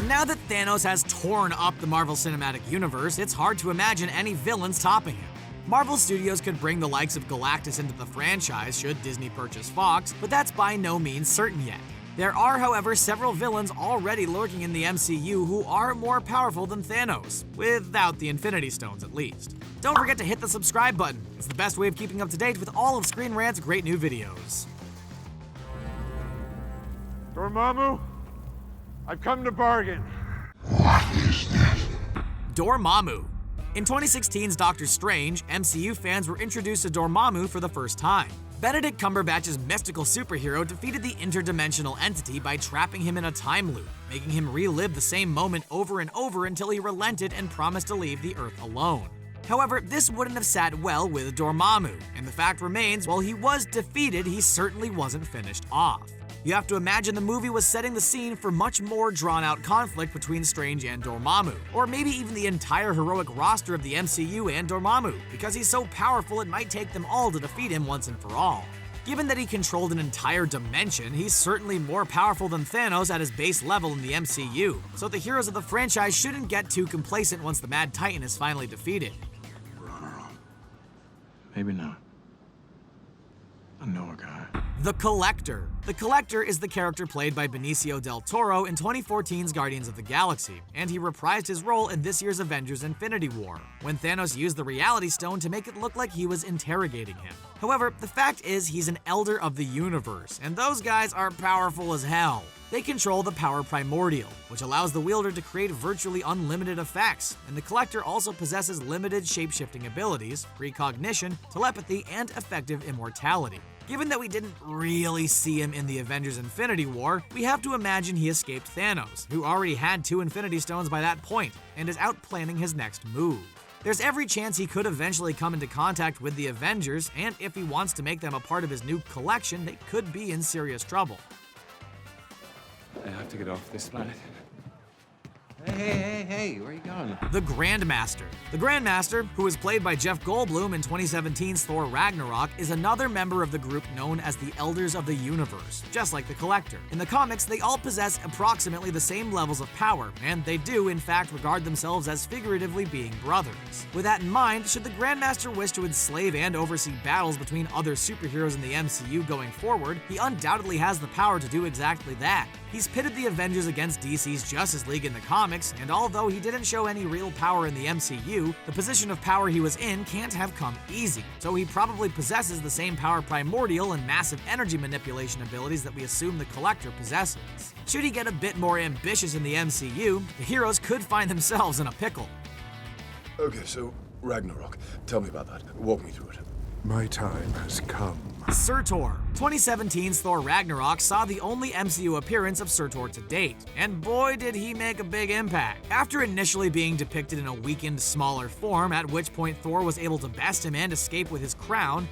now that Thanos has torn up the Marvel Cinematic Universe, it's hard to imagine any villains topping him. Marvel Studios could bring the likes of Galactus into the franchise should Disney purchase Fox, but that's by no means certain yet. There are, however, several villains already lurking in the MCU who are more powerful than Thanos, without the Infinity Stones at least. Don't forget to hit the subscribe button. It's the best way of keeping up to date with all of Screen Rant's great new videos. Dormammu, I've come to bargain. What is this? Dormammu. In 2016's Doctor Strange, MCU fans were introduced to Dormammu for the first time. Benedict Cumberbatch's mystical superhero defeated the interdimensional entity by trapping him in a time loop, making him relive the same moment over and over until he relented and promised to leave the Earth alone. However, this wouldn't have sat well with Dormammu, and the fact remains, while he was defeated, he certainly wasn't finished off. You have to imagine the movie was setting the scene for much more drawn-out conflict between Strange and Dormammu, or maybe even the entire heroic roster of the MCU and Dormammu, because he's so powerful it might take them all to defeat him once and for all. Given that he controlled an entire dimension, he's certainly more powerful than Thanos at his base level in the MCU, so the heroes of the franchise shouldn't get too complacent once the Mad Titan is finally defeated. Maybe not. I know a guy. The Collector. The Collector is the character played by Benicio del Toro in 2014's Guardians of the Galaxy, and he reprised his role in this year's Avengers Infinity War, when Thanos used the Reality Stone to make it look like he was interrogating him. However, the fact is he's an Elder of the Universe, and those guys are powerful as hell. They control the power primordial, which allows the wielder to create virtually unlimited effects, and the Collector also possesses limited shape-shifting abilities, precognition, telepathy, and effective immortality. Given that we didn't really see him in the Avengers Infinity War, we have to imagine he escaped Thanos, who already had 2 Infinity Stones by that point, and is out planning his next move. There's every chance he could eventually come into contact with the Avengers, and if he wants to make them a part of his new collection, they could be in serious trouble. I have to get off this planet. Hey, where are you going? The Grandmaster. The Grandmaster, who was played by Jeff Goldblum in 2017's Thor Ragnarok, is another member of the group known as the Elders of the Universe, just like the Collector. In the comics, they all possess approximately the same levels of power, and they do, in fact, regard themselves as figuratively being brothers. With that in mind, should the Grandmaster wish to enslave and oversee battles between other superheroes in the MCU going forward, he undoubtedly has the power to do exactly that. He's pitted the Avengers against DC's Justice League in the comics, and although he didn't show any real power in the MCU, the position of power he was in can't have come easy, so he probably possesses the same power primordial and massive energy manipulation abilities that we assume the Collector possesses. Should he get a bit more ambitious in the MCU, the heroes could find themselves in a pickle. Okay, so Ragnarok. Tell me about that. Walk me through it. My time has come. Surtur. 2017's Thor Ragnarok saw the only MCU appearance of Surtur to date, and boy did he make a big impact. After initially being depicted in a weakened, smaller form, at which point Thor was able to best him and escape with his crown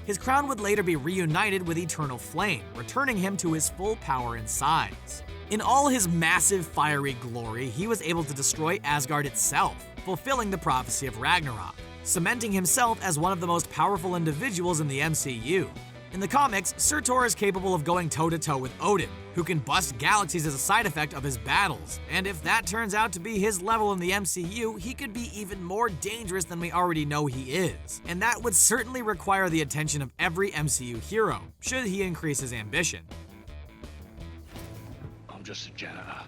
would later be reunited with Eternal Flame, returning him to his full power and size. In all his massive, fiery glory, he was able to destroy Asgard itself, fulfilling the prophecy of Ragnarok, cementing himself as one of the most powerful individuals in the MCU. In the comics, Surtur is capable of going toe-to-toe with Odin, who can bust galaxies as a side effect of his battles, and if that turns out to be his level in the MCU, he could be even more dangerous than we already know he is, and that would certainly require the attention of every MCU hero, should he increase his ambition. I'm just a janitor.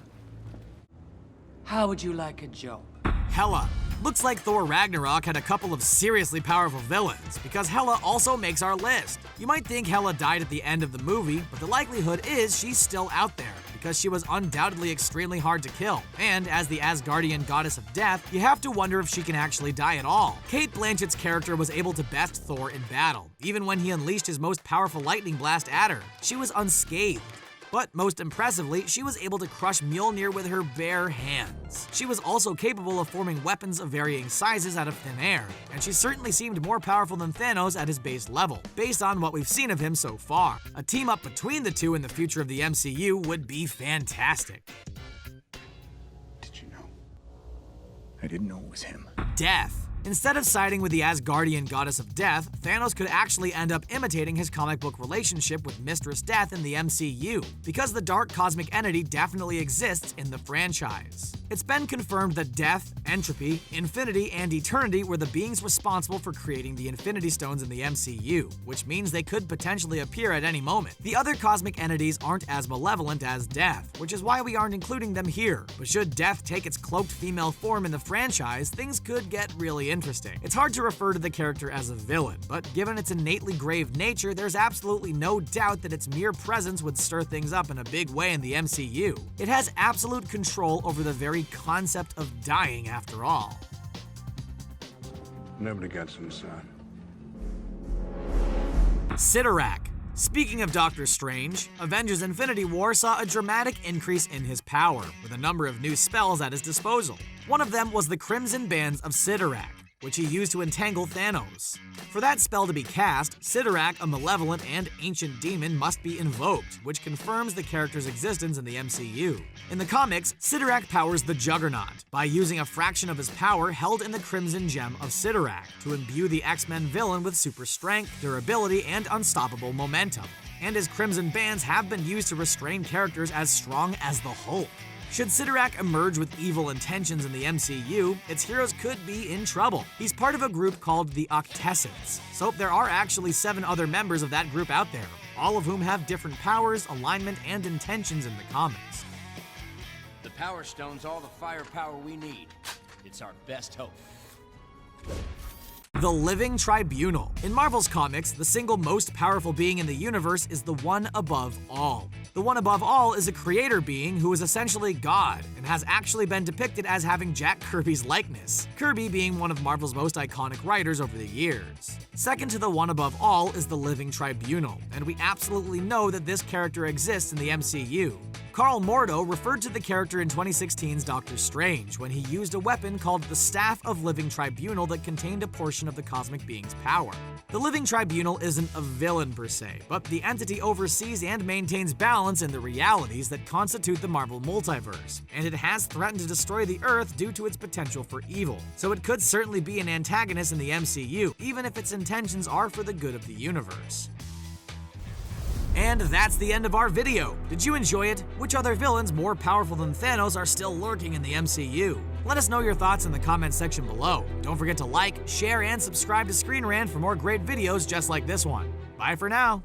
How would you like a job? Hela. Looks like Thor Ragnarok had a couple of seriously powerful villains, because Hela also makes our list. You might think Hela died at the end of the movie, but the likelihood is she's still out there, because she was undoubtedly extremely hard to kill, and as the Asgardian goddess of death, you have to wonder if she can actually die at all. Cate Blanchett's character was able to best Thor in battle, even when he unleashed his most powerful lightning blast at her. She was unscathed. But most impressively, she was able to crush Mjolnir with her bare hands. She was also capable of forming weapons of varying sizes out of thin air, and she certainly seemed more powerful than Thanos at his base level, based on what we've seen of him so far. A team-up between the two in the future of the MCU would be fantastic. Did you know? I didn't know it was him. Death. Instead of siding with the Asgardian goddess of death, Thanos could actually end up imitating his comic book relationship with Mistress Death in the MCU, because the dark cosmic entity definitely exists in the franchise. It's been confirmed that Death, Entropy, Infinity, and Eternity were the beings responsible for creating the Infinity Stones in the MCU, which means they could potentially appear at any moment. The other cosmic entities aren't as malevolent as Death, which is why we aren't including them here. But should Death take its cloaked female form in the franchise, things could get really interesting. It's hard to refer to the character as a villain, but given its innately grave nature, there's absolutely no doubt that its mere presence would stir things up in a big way in the MCU. It has absolute control over the very concept of dying after all. Nobody gets him, son. Cyttorak. Speaking of Doctor Strange, Avengers Infinity War saw a dramatic increase in his power, with a number of new spells at his disposal. One of them was the Crimson Bands of Cyttorak, which he used to entangle Thanos. For that spell to be cast, Cyttorak, a malevolent and ancient demon, must be invoked, which confirms the character's existence in the MCU. In the comics, Cyttorak powers the Juggernaut by using a fraction of his power held in the Crimson Gem of Cyttorak to imbue the X-Men villain with super strength, durability, and unstoppable momentum. And his Crimson Bands have been used to restrain characters as strong as the Hulk. Should Cyttorak emerge with evil intentions in the MCU, its heroes could be in trouble. He's part of a group called the Octessence, so there are actually 7 other members of that group out there, all of whom have different powers, alignment, and intentions in the comics. The Power Stone's all the firepower we need. It's our best hope. The Living Tribunal. In Marvel's comics, the single most powerful being in the universe is the One Above All. The One Above All is a creator being who is essentially God, and has actually been depicted as having Jack Kirby's likeness, Kirby being one of Marvel's most iconic writers over the years. Second to the One Above All is the Living Tribunal, and we absolutely know that this character exists in the MCU. Carl Mordo referred to the character in 2016's Doctor Strange when he used a weapon called the Staff of Living Tribunal that contained a portion of the cosmic being's power. The Living Tribunal isn't a villain per se, but the entity oversees and maintains balance in the realities that constitute the Marvel multiverse, and it has threatened to destroy the Earth due to its potential for evil. So it could certainly be an antagonist in the MCU, even if its intentions are for the good of the universe. And that's the end of our video. Did you enjoy it? Which other villains more powerful than Thanos are still lurking in the MCU? Let us know your thoughts in the comments section below. Don't forget to like, share, and subscribe to Screen Rant for more great videos just like this one. Bye for now.